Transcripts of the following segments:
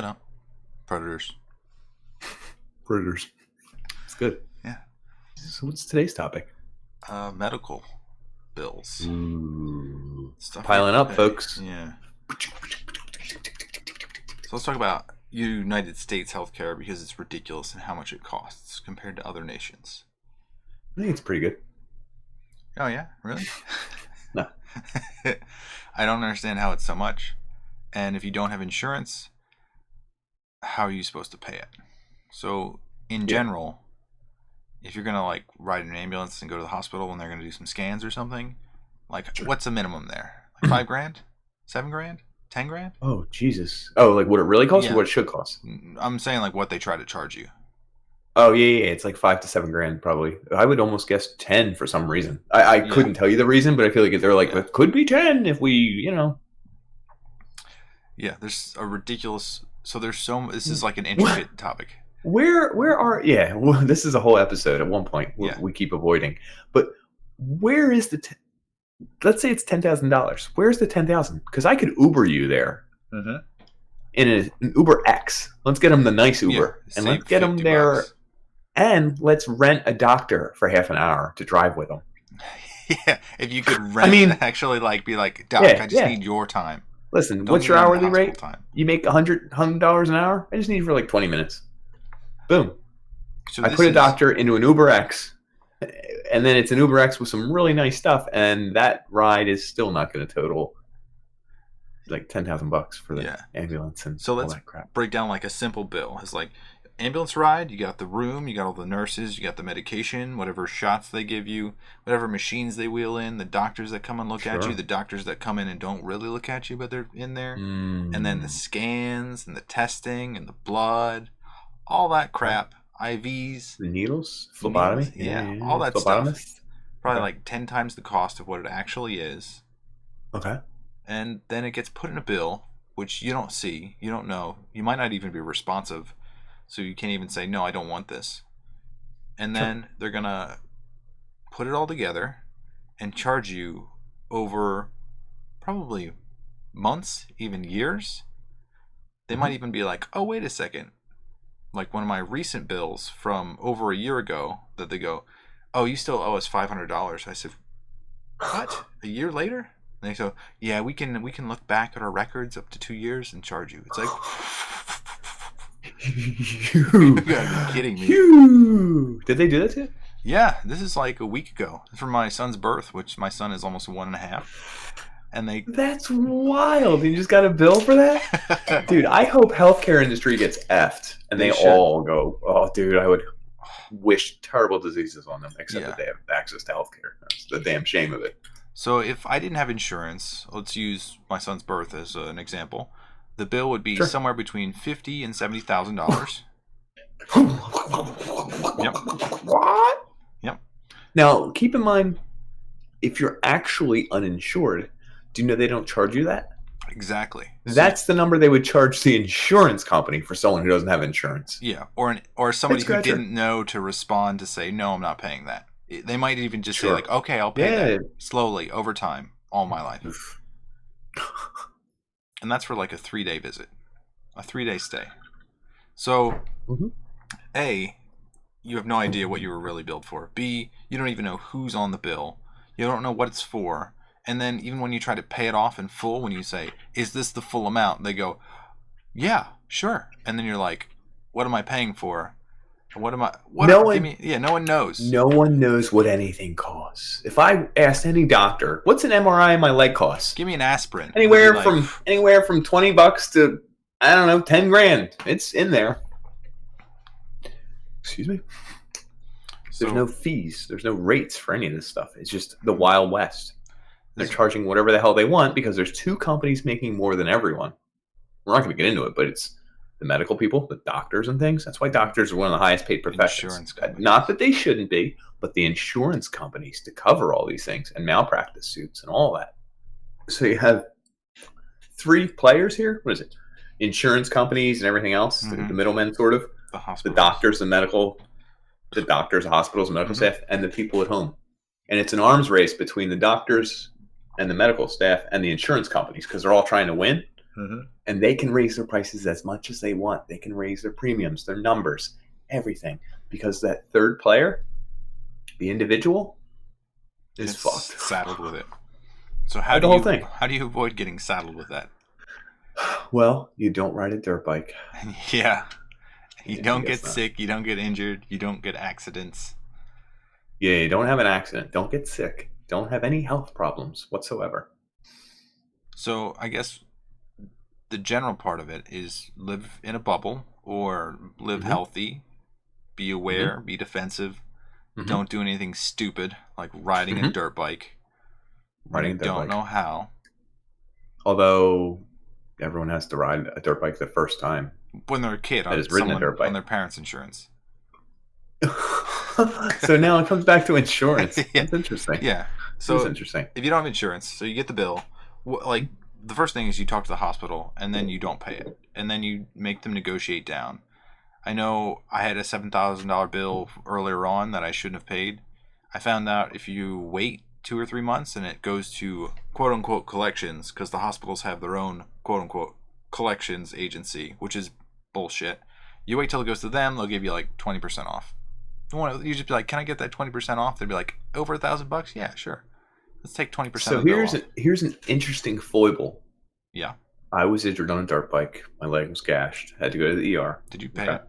No. Predators. Predators. It's good. Yeah. So what's today's topic? Medical bills. Ooh. Stuff Piling you up, pay. folks. Yeah. So let's talk about United States healthcare because it's ridiculous in how much it costs compared to other nations. I think it's pretty good. Oh yeah, really? No. I don't understand how it's so much. And if you don't have insurance, how are you supposed to pay it? So in general, if you're gonna like ride an ambulance and go to the hospital and they're gonna do some scans or something, like what's the minimum there? Like $5,000? $7,000? $10,000? Oh Jesus! Oh, like what it really costs or what it should cost? I'm saying like what they try to charge you. Oh yeah. It's like $5,000 to $7,000 probably. I would almost guess 10 for some reason. I couldn't tell you the reason, but I feel like they're like it could be 10 if we, Yeah, there's a ridiculous. So there's so. This is like an intricate topic. Where are well, this is a whole episode at one point we keep avoiding, but where is the let's say it's $10,000. Where's the 10,000? Because I could Uber you there in an Uber X. Let's get them the nice Uber and let's get them there $50. And let's rent a doctor for half an hour to drive with them. Yeah, if you could rent actually like be like, Doc, I just need your time. Listen, what's your hourly rate? Time. You make $100 an hour? I just need you for like 20 minutes. Boom. So I put a doctor into an Uber X, and then it's an Uber X with some really nice stuff, and that ride is still not going to total like $10,000 for the ambulance and so all let's that crap. Break down like a simple bill. It's like ambulance ride, you got the room, you got all the nurses, you got the medication, whatever shots they give you, whatever machines they wheel in, the doctors that come and look at you, the doctors that come in and don't really look at you but they're in there, and then the scans and the testing and the blood, all that crap, IVs, the needles, phlebotomy, all that stuff. Probably like 10 times the cost of what it actually is. Okay. And then it gets put in a bill, which you don't see, you don't know, you might not even be responsive. So you can't even say, no, I don't want this. And then they're going to put it all together and charge you over probably months, even years. They might even be like, oh, wait a second. Like one of my recent bills from over a year ago that they go, oh, you still owe us $500. I said, what? A year later? And they go, yeah, we can look back at our records up to 2 years and charge you. It's like... You gotta be kidding me. Did they do that to you? Yeah, this is like a week ago for my son's birth, which my son is almost 1.5. And that's wild. You just got a bill for that? Dude, I hope healthcare industry gets effed and they all go, oh, dude, I would wish terrible diseases on them, except that they have access to healthcare. That's the damn shame of it. So if I didn't have insurance, let's use my son's birth as an example. The bill would be somewhere between $50,000 and $70,000. Yep. What? Yep. Now, keep in mind, if you're actually uninsured, do you know they don't charge you that? Exactly. That's the number they would charge the insurance company for someone who doesn't have insurance. Yeah, or somebody who didn't know to respond to say, no, I'm not paying that. They might even just say, like, okay, I'll pay that slowly over time, all my life. And that's for like a 3-day visit, a 3-day stay. So, A, you have no idea what you were really billed for. B, you don't even know who's on the bill. You don't know what it's for. And then even when you try to pay it off in full, when you say, is this the full amount? They go, yeah, sure. And then you're like, what am I paying for? No one knows. No one knows what anything costs. If I asked any doctor, what's an MRI in my leg cost? Give me an aspirin. Anywhere from $20 to, I don't know, $10,000. It's in there. Excuse me. There's no fees. There's no rates for any of this stuff. It's just the Wild West. They're charging whatever the hell they want because there's 2 companies making more than everyone. We're not going to get into it, but it's the medical people, the doctors and things. That's why doctors are one of the highest paid professions. Not that they shouldn't be, but the insurance companies to cover all these things and malpractice suits and all that. So you have 3 players here. What is it? Insurance companies and everything else, the middlemen sort of. The doctors, the doctors, the hospitals, the medical staff, and the people at home. And it's an arms race between the doctors and the medical staff and the insurance companies because they're all trying to win. And they can raise their prices as much as they want. They can raise their premiums, their numbers, everything. Because that third player, the individual, is fucked. Saddled with it. So how The do whole you thing. how do you avoid getting saddled with that? Well, you don't ride a dirt bike. Yeah. You don't I get guess not. sick, you don't get injured, you don't get accidents. Yeah, you don't have an accident. Don't get sick. Don't have any health problems whatsoever. So I guess the general part of it is live in a bubble or live Mm-hmm. healthy, be aware, be defensive, don't do anything stupid like riding a dirt bike when you don't know how. Although everyone has to ride a dirt bike the first time. When they're a kid, That has ridden a dirt bike. on their parents' insurance. So now it comes back to insurance. Yeah. That's interesting. Yeah. So That's interesting. if you don't have insurance, so you get the bill, like the first thing is you talk to the hospital and then you don't pay it. And then you make them negotiate down. I know I had a $7,000 bill earlier on that I shouldn't have paid. I found out if you wait 2 or 3 months and it goes to quote unquote collections, because the hospitals have their own quote unquote collections agency, which is bullshit. You wait till it goes to them, they'll give you like 20% off. You just be like, can I get that 20% off? They'd be like, over $1,000? Yeah, sure. Let's take 20%. So of the bill off. here's an interesting foible. Yeah. I was injured on a dirt bike. My leg was gashed. Had to go to the ER. Did you pay it?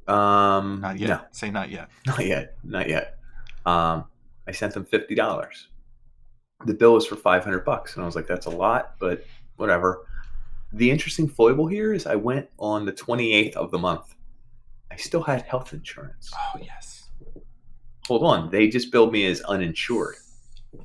Not yet. No. Say not yet. Not yet. I sent them $50. The bill was for $500, and I was like, that's a lot, but whatever. The interesting foible here is I went on the 28th of the month. I still had health insurance. Oh, yes. Hold on. They just billed me as uninsured.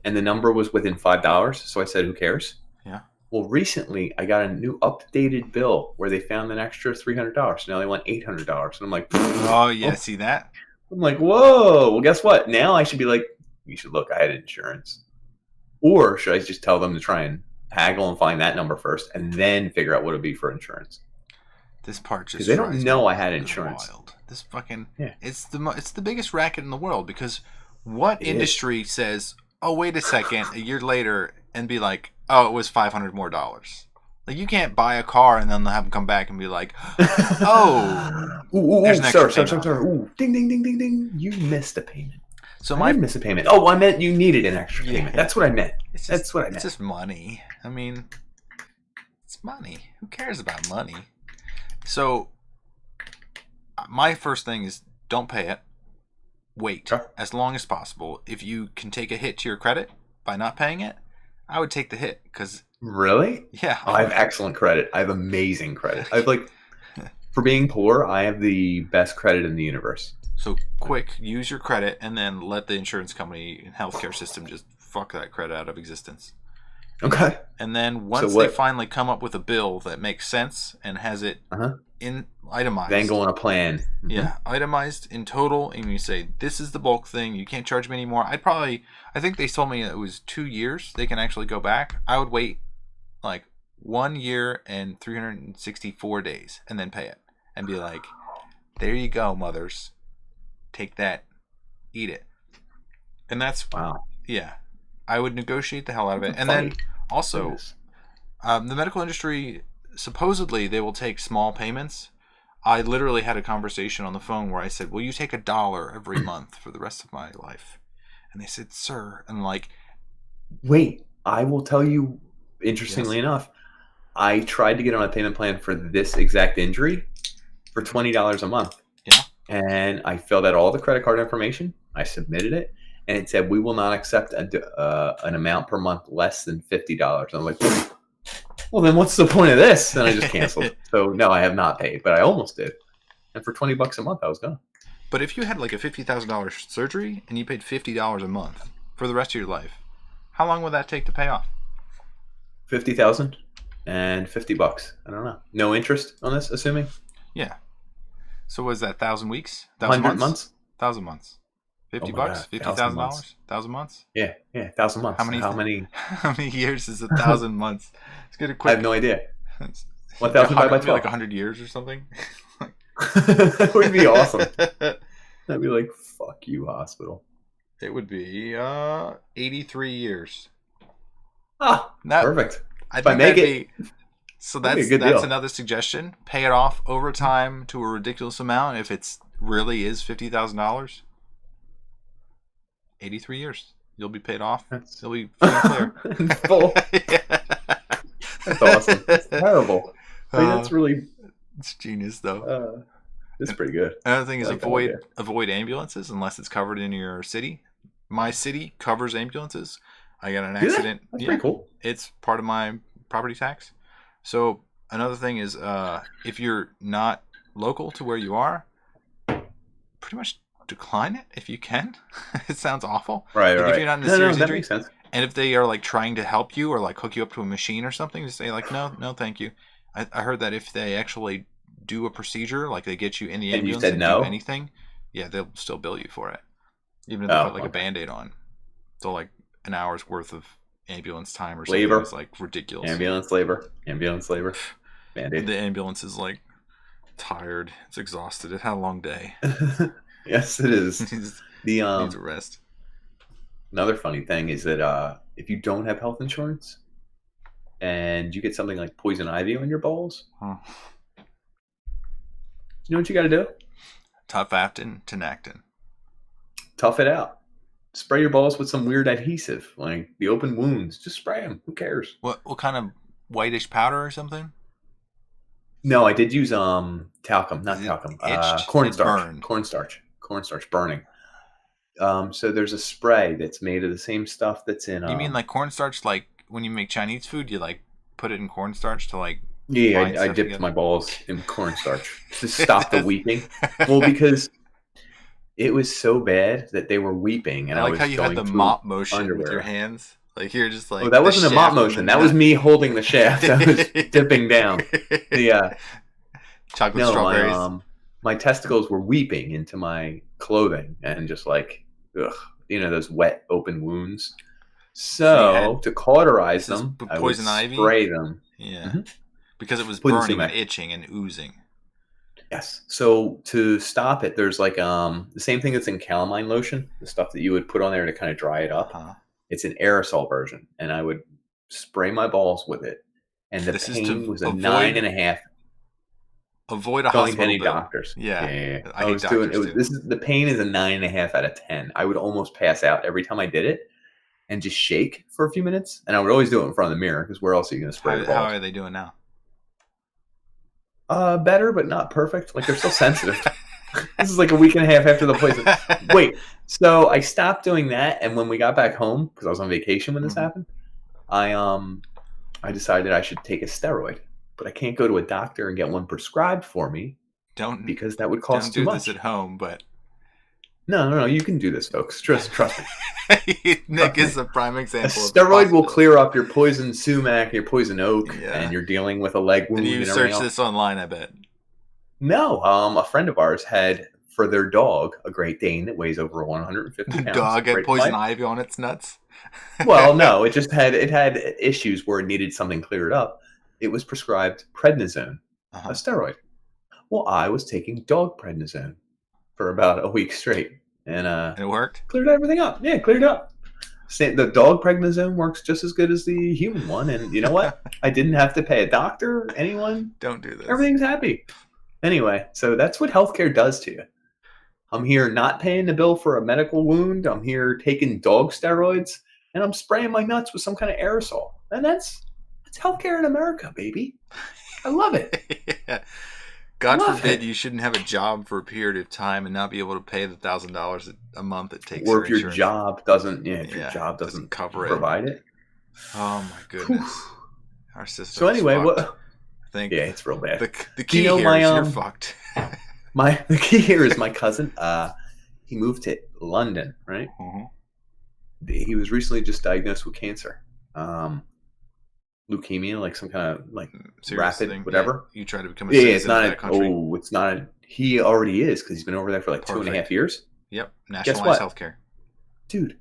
And the number was within $5. So I said, who cares? Yeah. Well, recently I got a new updated bill where they found an extra $300. Now they want $800. And I'm like, oh, yeah. See that? I'm like, whoa. Well, guess what? Now I should be like, you should look, I had insurance. Or should I just tell them to try and haggle and find that number first and then figure out what it would be for insurance? This part just because they don't know I had insurance. Wild. This fucking yeah. It's the biggest racket in the world, because what industry says, "Oh, wait a second," a year later and be like, "Oh, it was $500 more." Like, you can't buy a car and then have them come back and be like, "Oh, there's an extra payment." Ooh, ding, ding, ding, ding, ding! You missed a payment. So I didn't miss a payment. Oh, I meant you needed an extra payment. That's what I meant. That's what I meant. It's just money. I mean, it's money. Who cares about money? So, my first thing is don't pay it. Wait as long as possible. If you can take a hit to your credit by not paying it, I would take the hit. Because really? Yeah. I have excellent credit. I have amazing credit. I have for being poor, I have the best credit in the universe. So quick, use your credit and then let the insurance company and healthcare system just fuck that credit out of existence. Okay. And then once they finally come up with a bill that makes sense and has it in itemized, then go on a plan. Mm-hmm. Yeah, itemized in total, and you say, this is the bulk thing, you can't charge me anymore. I think they told me it was 2 years they can actually go back. I would wait like 1 year and 364 days and then pay it and be like, there you go, mothers. Take that, eat it. And that's wow. Yeah, I would negotiate the hell out of it. And then also, the medical industry, supposedly they will take small payments. I literally had a conversation on the phone where I said, will you take $1 every month for the rest of my life? And they said, sir. And I'm like, wait, I will tell you, interestingly enough, I tried to get on a payment plan for this exact injury for $20 a month. Yeah. And I filled out all the credit card information. I submitted it. And it said, we will not accept an amount per month less than $50. I'm like, well, then what's the point of this? And I just canceled. So, no, I have not paid, but I almost did. And for $20 a month, I was gone. But if you had like a $50,000 surgery and you paid $50 a month for the rest of your life, how long would that take to pay off? $50,000 and $50. I don't know. No interest on this, assuming? Yeah. So was that 1,000 weeks? 100 months? 1,000 months. $50, $50,000, 1,000 months. Yeah, 1,000 months. How many years is 1,000 months? Let's get a quick. I have no idea. 1,000 divided by 12. Like 100 years or something. That would be awesome. I'd be like, fuck you, hospital. It would be 83 years. Perfect. I If I think make that'd it, be so. that'd be a That's good deal. another suggestion. Pay it off over time to a ridiculous amount. If it's really is $50,000, 83 years, you'll be paid off. You'll be free and clear. In full. Yeah. That's awesome. That's terrible. I mean, that's really. It's genius, though. It's pretty good. Another thing is I like avoid ambulances unless it's covered in your city. My city covers ambulances. I got an accident. That's pretty cool. It's part of my property tax. So another thing is, if you're not local to where you are, pretty much decline it if you can. It sounds awful. Right. If you're not in a serious that injury, makes sense. and if they are like trying to help you or like hook you up to a machine or something, just say like, no, thank you. I heard that if they actually do a procedure, like they get you in the ambulance and you said no? do anything, yeah, they'll still bill you for it, even if they put like a Band-Aid on. So like an hour's worth of ambulance time or something labor is like ridiculous. Ambulance labor. Band-Aid. The ambulance is like tired. It's exhausted. It had a long day. Yes, it is. Needs a rest. Another funny thing is that if you don't have health insurance and you get something like poison ivy on your balls, you know what you got to do? Tough actin, tinactin. Tough it out. Spray your balls with some weird adhesive, like the open wounds. Just spray them. Who cares? What kind of whitish powder or something? No, I did use talcum, not talcum. Cornstarch. Cornstarch burning. So there's a spray that's made of the same stuff that's in. You mean like cornstarch? Like when you make Chinese food, you like put it in cornstarch to like. Yeah, I dipped together. My balls in cornstarch to stop the weeping. Well, because it was so bad that they were weeping, and I like how you had the mop motion with your hands. Like you're just like. Oh, that wasn't a mop motion. That was me holding the shaft. I was dipping down. The chocolate strawberries. My testicles were weeping into my clothing, and just like, ugh, those wet open wounds. So to cauterize them, I would spray them. Yeah. Mm-hmm. Because it was burning and itching and oozing. Yes. So to stop it, there's like the same thing that's in calamine lotion, the stuff that you would put on there to kind of dry it up. It's an aerosol version, and I would spray my balls with it. And the pain was a 9.5. Avoid a hospital any bill. Doctors. Yeah. I was doing it. The pain is a 9.5 out of 10. I would almost pass out every time I did it, and just shake for a few minutes. And I would always do it in front of the mirror, because where else are you going to spray your balls? How are they doing now? Better, but not perfect. Like, they're still sensitive. This is like a week and a half after the poison. Wait, so I stopped doing that, and when we got back home, because I was on vacation when this happened, I decided I should take a steroid, but I can't go to a doctor and get one prescribed for me. Because that would cost too much. Don't do this at home, but no, you can do this, folks. Trust me. Nick is a prime example. A steroid will clear up your poison sumac, your poison oak, and you're dealing with a leg wound. And you search this online, I bet. No, a friend of ours had for their dog a Great Dane that weighs over 150 pounds. The dog had poison ivy on its nuts. Well, no, it had issues where it needed something cleared up. It was prescribed prednisone, a steroid. Well, I was taking dog prednisone for about a week straight. And it worked? Cleared everything up. Yeah, cleared up. The dog prednisone works just as good as the human one. And you know what? I didn't have to pay a doctor, anyone. Don't do this. Everything's happy. Anyway, so that's what healthcare does to you. I'm here not paying the bill for a medical wound. I'm here taking dog steroids. And I'm spraying my nuts with some kind of aerosol. And that's healthcare in America, baby. I love it. Yeah. God forbid you shouldn't have a job for a period of time and not be able to pay the $1,000 a month it takes. Or if your job doesn't, cover provide it. Oh my goodness, our system. So anyway, it's real bad. The key here is you're fucked. The key here is my cousin. He moved to London, right? Mm-hmm. He was recently just diagnosed with cancer. Leukemia, like some kind of like rapid thing. Whatever. Yeah, you try to become a citizen of that country. It's not. He already is, because he's been over there for like 2.5 years. Yep, nationalized healthcare. Dude,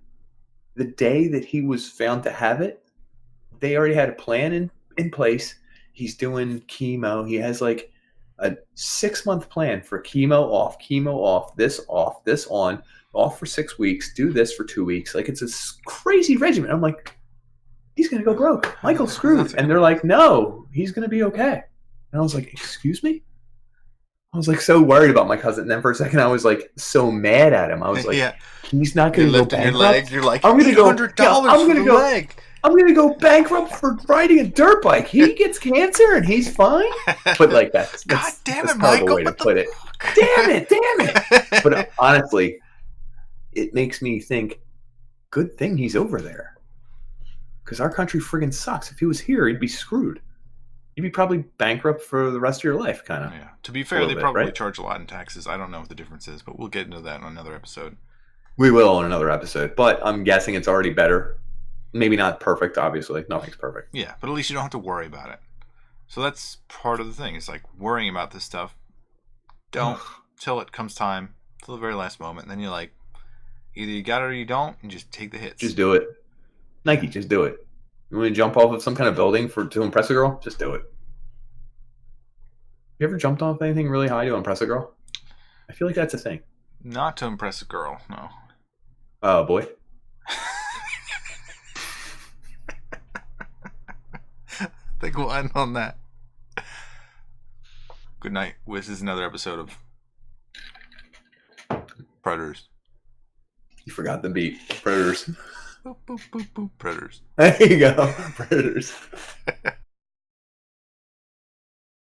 the day that he was found to have it, they already had a plan in place. He's doing chemo. He has like a 6-month plan for chemo off, this on, off for 6 weeks, do this for 2 weeks. Like, it's a crazy regimen. I'm like, he's going to go broke. Michael's screwed. And they're like, no, he's going to be okay. And I was like, excuse me? I was like so worried about my cousin. And then for a second, I was like so mad at him. I was like, he's not going to go bankrupt. Your leg. You're like, I'm going to go $800 for the leg. I'm going to go bankrupt for riding a dirt bike. He gets cancer and he's fine. But like that's God damn it, that's Michael. A way to put it. Damn it. But honestly, it makes me think, good thing he's over there. Because our country friggin' sucks. If he was here, he'd be screwed. You'd be probably bankrupt for the rest of your life, kind of. Yeah. To be fair, they probably charge a lot in taxes. I don't know what the difference is, but we'll get into that on another episode. We will on another episode, but I'm guessing it's already better. Maybe not perfect, obviously. Nothing's perfect. Yeah, but at least you don't have to worry about it. So that's part of the thing. It's like worrying about this stuff. Don't till it comes time, till the very last moment. And then you're like, either you got it or you don't, and just take the hits. Just do it. Nike, just do it. You want to jump off of some kind of building to impress a girl? Just do it. You ever jumped off anything really high to impress a girl? I feel like that's a thing. Not to impress a girl, no. Oh, boy. I think we'll end on that. Good night. This is another episode of Predators. You forgot the beat. Predators. Boop, boop, boop, boop. Predators. There you go. Predators.